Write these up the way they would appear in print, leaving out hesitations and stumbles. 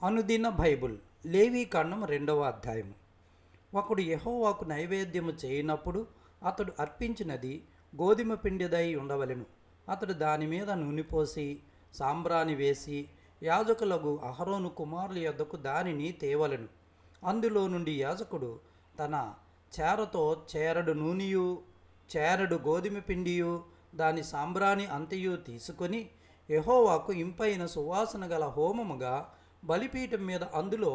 అనుదిన బైబుల్ లేవీకాండం 2వ అధ్యాయము. ఒకడు యెహోవాకు నైవేద్యము చేయనప్పుడు అతడు అర్పించినది గోధుమ పిండిదై ఉండవలెను. అతడు దాని మీద నూనె పోసి సాంబ్రాణి వేసి యాజకులకు అహరోను కుమారుల యొద్దకు దానిని తేవలెను. అందులో నుండి యాజకుడు తన చేరతో చేరడు నూనెయు చేరడు గోధుమ పిండియు దాని సాంబ్రాణి అంతయు తీసుకొని యెహోవాకు ఇంపైన సువాసన గల హోమముగా బలిపీఠం మీద అందులో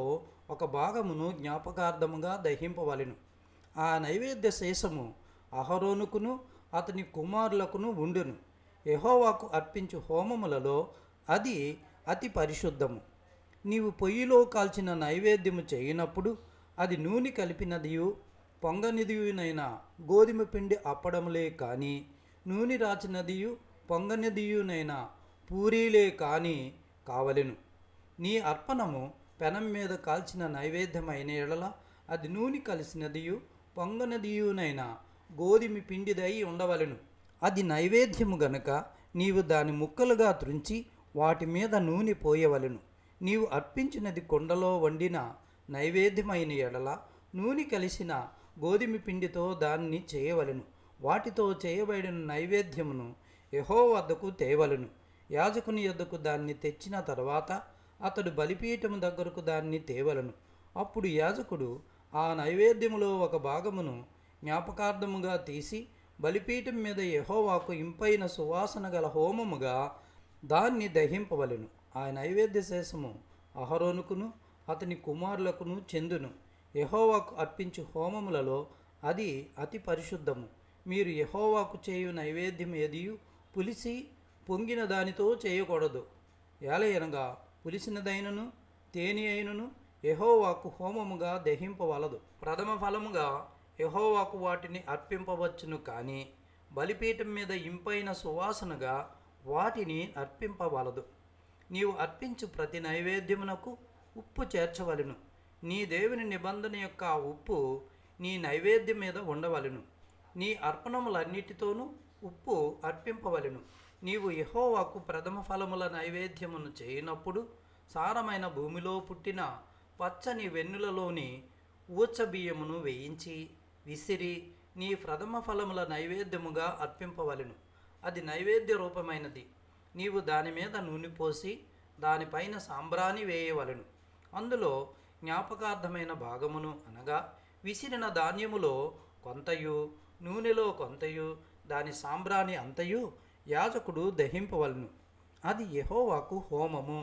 ఒక భాగమును జ్ఞాపకార్థముగా దహింపవలెను. ఆ నైవేద్య శేషము అహరోనుకును అతని కుమారులకును ఉండును. యెహోవాకు అర్పించు హోమములలో అది అతి పరిశుద్ధము. నీవు పొయ్యిలో కాల్చిన నైవేద్యము చేయనప్పుడు అది నూనె కలిపినదియు పొంగనిదియునైన గోధుమ పిండి అప్పడములే కానీ నూనె రాచినదియు పొంగనిదియునైన పూరీలే కానీ కావలెను. నీ అర్పణము పెనం మీద కాల్చిన నైవేద్యమైన ఎడల అది నూనె కలిసినదియు పొంగనదియునైన గోధుమ పిండిదై ఉండవలెను. అది నైవేద్యము గనుక నీవు దాని ముక్కలుగా త్రుంచి వాటి మీద నూనె పోయవలెను. నీవు అర్పించినది కుండలో వండిన నైవేద్యమైన ఎడల నూనె కలిసిన గోధుమ పిండితో దాన్ని చేయవలెను. వాటితో చేయబడిన నైవేద్యమును యెహోవా వద్దకు తేవలెను. యాజకుని యొద్దకు దాన్ని తెచ్చిన తర్వాత అతడు బలిపీఠము దగ్గరకు దాన్ని తేవలను. అప్పుడు యాజకుడు ఆ నైవేద్యములో ఒక భాగమును జ్ఞాపకార్థముగా తీసి బలిపీఠం మీద యెహోవాకు ఇంపైన సువాసన గల హోమముగా దాన్ని దహింపవలెను. ఆ నైవేద్య శేషము అహరోనుకును అతని కుమారులకును చెందును. యెహోవాకు అర్పించు హోమములలో అది అతి పరిశుద్ధము. మీరు యెహోవాకు చేయు నైవేద్యం ఏదియు పులిసి పొంగిన దానితో చేయకూడదు. ఏలయనగా పులిసినదైనను తేనె అయినను యెహోవాకు హోమముగా దహింపవలదు. ప్రథమ ఫలముగా యెహోవాకు వాటిని అర్పింపవచ్చును, కానీ బలిపీఠం మీద ఇంపైన సువాసనగా వాటిని అర్పింపవలదు. నీవు అర్పించు ప్రతి నైవేద్యమునకు ఉప్పు చేర్చవలెను. నీ దేవుని నిబంధన యొక్క ఉప్పు నీ నైవేద్యం మీద ఉండవలెను. నీ అర్పణములన్నిటితోనూ ఉప్పు అర్పింపవలెను. నీవు యెహోవాకు ప్రథమ ఫలముల నైవేద్యమును చేయనప్పుడు సారమైన భూమిలో పుట్టిన పచ్చని వెన్నులలోని ఊచబియ్యమును వేయించి విసిరి నీ ప్రథమ ఫలముల నైవేద్యముగా అర్పింపవలెను. అది నైవేద్య రూపమైనది. నీవు దాని మీద నూనె పోసి దానిపైన సాంబ్రాణి వేయవలెను. అందులో జ్ఞాపకార్థమైన భాగమును అనగా విసిరిన ధాన్యములో కొంతయు నూనెలో కొంతయు దాని సాంబ్రాణి అంతయు యాజకుడు దహింపవలెను. అది యెహోవాకు హోమము.